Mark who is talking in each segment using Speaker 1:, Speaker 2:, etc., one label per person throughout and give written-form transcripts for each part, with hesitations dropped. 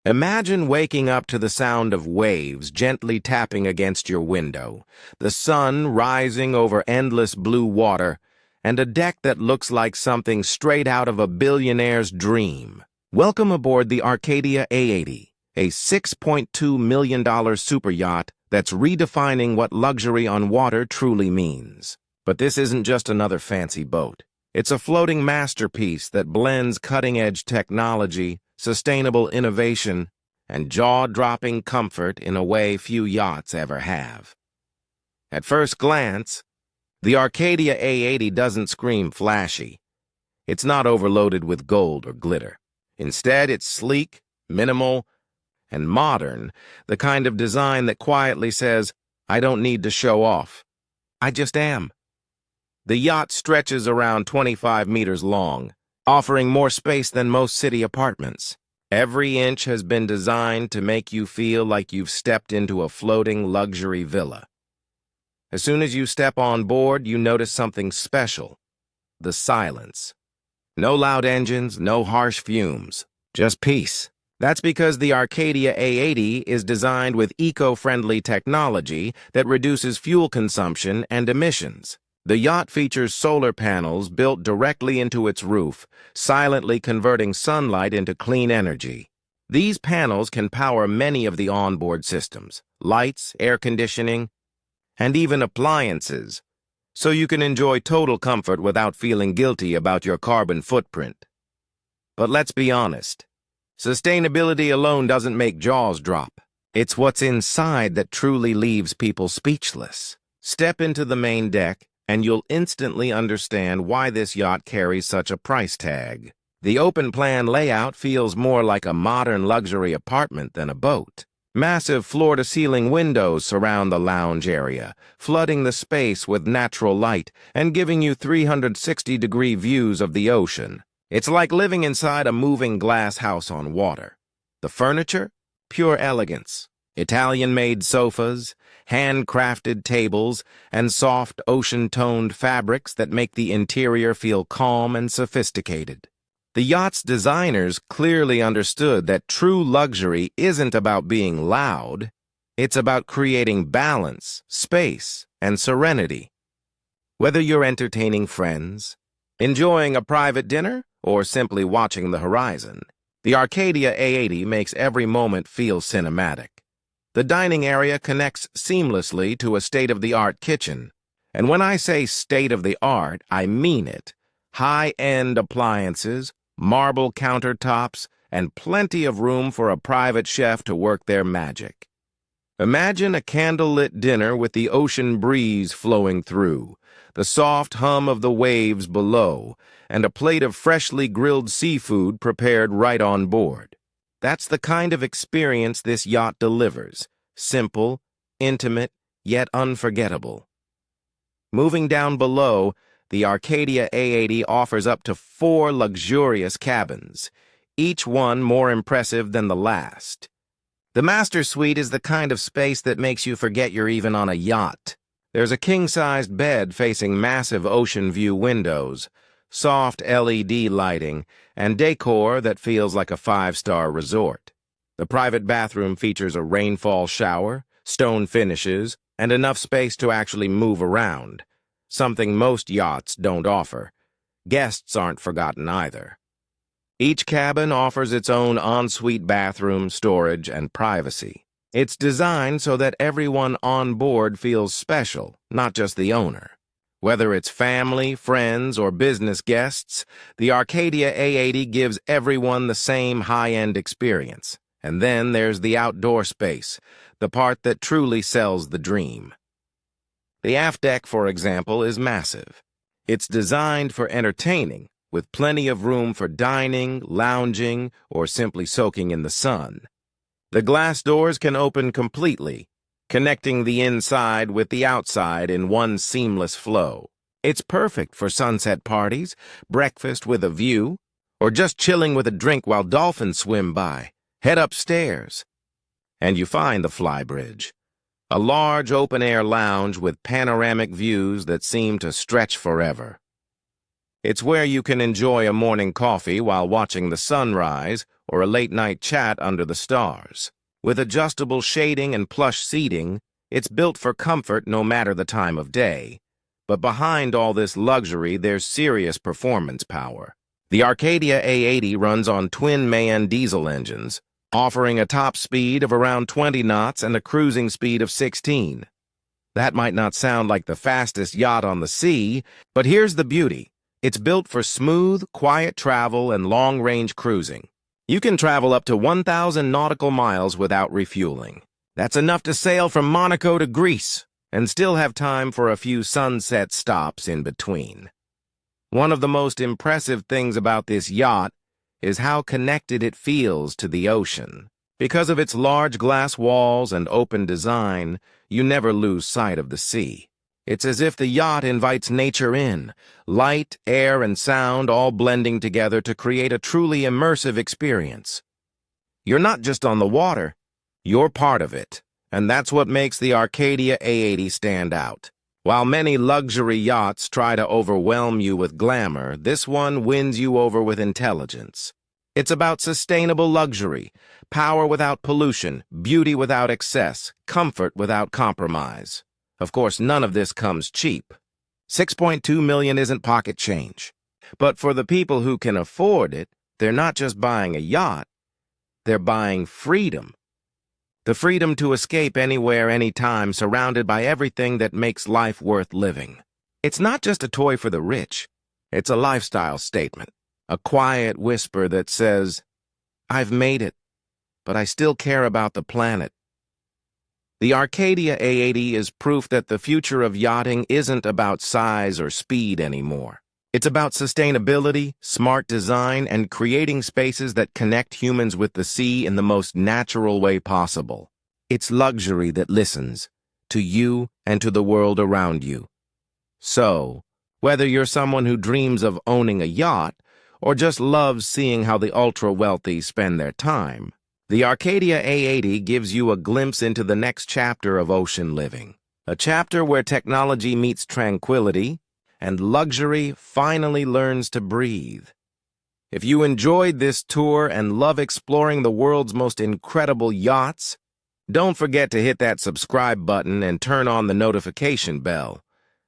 Speaker 1: Imagine waking up to the sound of waves gently tapping against your window, the sun rising over endless blue water, and a deck that looks like something straight out of a billionaire's dream. Welcome aboard the Arcadia A80, a $6.2 million superyacht that's redefining what luxury on water truly means. But this isn't just another fancy boat. It's a floating masterpiece that blends cutting-edge technology, sustainable innovation, and jaw-dropping comfort in a way few yachts ever have. At first glance, the Arcadia A80 doesn't scream flashy. It's not overloaded with gold or glitter. Instead, it's sleek, minimal, and modern, the kind of design that quietly says, "I don't need to show off. I just am." The yacht stretches around 25 meters long, offering more space than most city apartments. Every inch has been designed to make you feel like you've stepped into a floating luxury villa. As soon as you step on board, you notice something special: the silence. No loud engines, no harsh fumes, just peace. That's because the Arcadia A80 is designed with eco-friendly technology that reduces fuel consumption and emissions. The yacht features solar panels built directly into its roof, silently converting sunlight into clean energy. These panels can power many of the onboard systems, lights, air conditioning, and even appliances, so you can enjoy total comfort without feeling guilty about your carbon footprint. But let's be honest, sustainability alone doesn't make jaws drop. It's what's inside that truly leaves people speechless. Step into the main deck, and you'll instantly understand why this yacht carries such a price tag. The open-plan layout feels more like a modern luxury apartment than a boat. Massive floor-to-ceiling windows surround the lounge area, flooding the space with natural light and giving you 360-degree views of the ocean. It's like living inside a moving glass house on water. The furniture? Pure elegance. Italian-made sofas, handcrafted tables, and soft ocean-toned fabrics that make the interior feel calm and sophisticated. The yacht's designers clearly understood that true luxury isn't about being loud. It's about creating balance, space, and serenity. Whether you're entertaining friends, enjoying a private dinner, or simply watching the horizon, the Arcadia A80 makes every moment feel cinematic. The dining area connects seamlessly to a state-of-the-art kitchen. And when I say state-of-the-art, I mean it. High-end appliances, marble countertops, and plenty of room for a private chef to work their magic. Imagine a candlelit dinner with the ocean breeze flowing through, the soft hum of the waves below, and a plate of freshly grilled seafood prepared right on board. That's the kind of experience this yacht delivers: simple, intimate, yet unforgettable. Moving down below, the Arcadia A80 offers up to 4 luxurious cabins, each one more impressive than the last. The master suite is the kind of space that makes you forget you're even on a yacht. There's a king-sized bed facing massive ocean view windows, soft LED lighting, and decor that feels like a 5-star resort. The private bathroom features a rainfall shower, stone finishes, and enough space to actually move around, something most yachts don't offer. Guests aren't forgotten either. Each cabin offers its own ensuite bathroom, storage, and privacy. It's designed so that everyone on board feels special, not just the owner. Whether it's family, friends, or business guests, the Arcadia A80 gives everyone the same high-end experience. And then there's the outdoor space, the part that truly sells the dream. The aft deck, for example, is massive. It's designed for entertaining, with plenty of room for dining, lounging, or simply soaking in the sun. The glass doors can open completely, connecting the inside with the outside in one seamless flow. It's perfect for sunset parties, breakfast with a view, or just chilling with a drink while dolphins swim by. Head upstairs, and you find the flybridge, a large open-air lounge with panoramic views that seem to stretch forever. It's where you can enjoy a morning coffee while watching the sunrise, or a late-night chat under the stars. With adjustable shading and plush seating, it's built for comfort no matter the time of day. But behind all this luxury, there's serious performance power. The Arcadia A80 runs on twin-man diesel engines, offering a top speed of around 20 knots and a cruising speed of 16. That might not sound like the fastest yacht on the sea, but here's the beauty. It's built for smooth, quiet travel and long-range cruising. You can travel up to 1,000 nautical miles without refueling. That's enough to sail from Monaco to Greece, and still have time for a few sunset stops in between. One of the most impressive things about this yacht is how connected it feels to the ocean. Because of its large glass walls and open design, you never lose sight of the sea. It's as if the yacht invites nature in, light, air, and sound all blending together to create a truly immersive experience. You're not just on the water, you're part of it, and that's what makes the Arcadia A80 stand out. While many luxury yachts try to overwhelm you with glamour, this one wins you over with intelligence. It's about sustainable luxury, power without pollution, beauty without excess, comfort without compromise. Of course, none of this comes cheap. $6.2 million isn't pocket change. But for the people who can afford it, they're not just buying a yacht, they're buying freedom. The freedom to escape anywhere, anytime, surrounded by everything that makes life worth living. It's not just a toy for the rich. It's a lifestyle statement. A quiet whisper that says, I've made it, but I still care about the planet. The Arcadia A80 is proof that the future of yachting isn't about size or speed anymore. It's about sustainability, smart design, and creating spaces that connect humans with the sea in the most natural way possible. It's luxury that listens to you and to the world around you. So, whether you're someone who dreams of owning a yacht or just loves seeing how the ultra-wealthy spend their time, the Arcadia A80 gives you a glimpse into the next chapter of ocean living. A chapter where technology meets tranquility, and luxury finally learns to breathe. If you enjoyed this tour and love exploring the world's most incredible yachts, don't forget to hit that subscribe button and turn on the notification bell.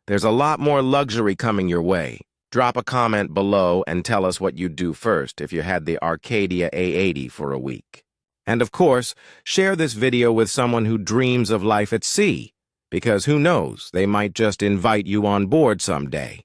Speaker 1: There's a lot more luxury coming your way. Drop a comment below and tell us what you'd do first if you had the Arcadia A80 for a week. And of course, share this video with someone who dreams of life at sea, because who knows, they might just invite you on board someday.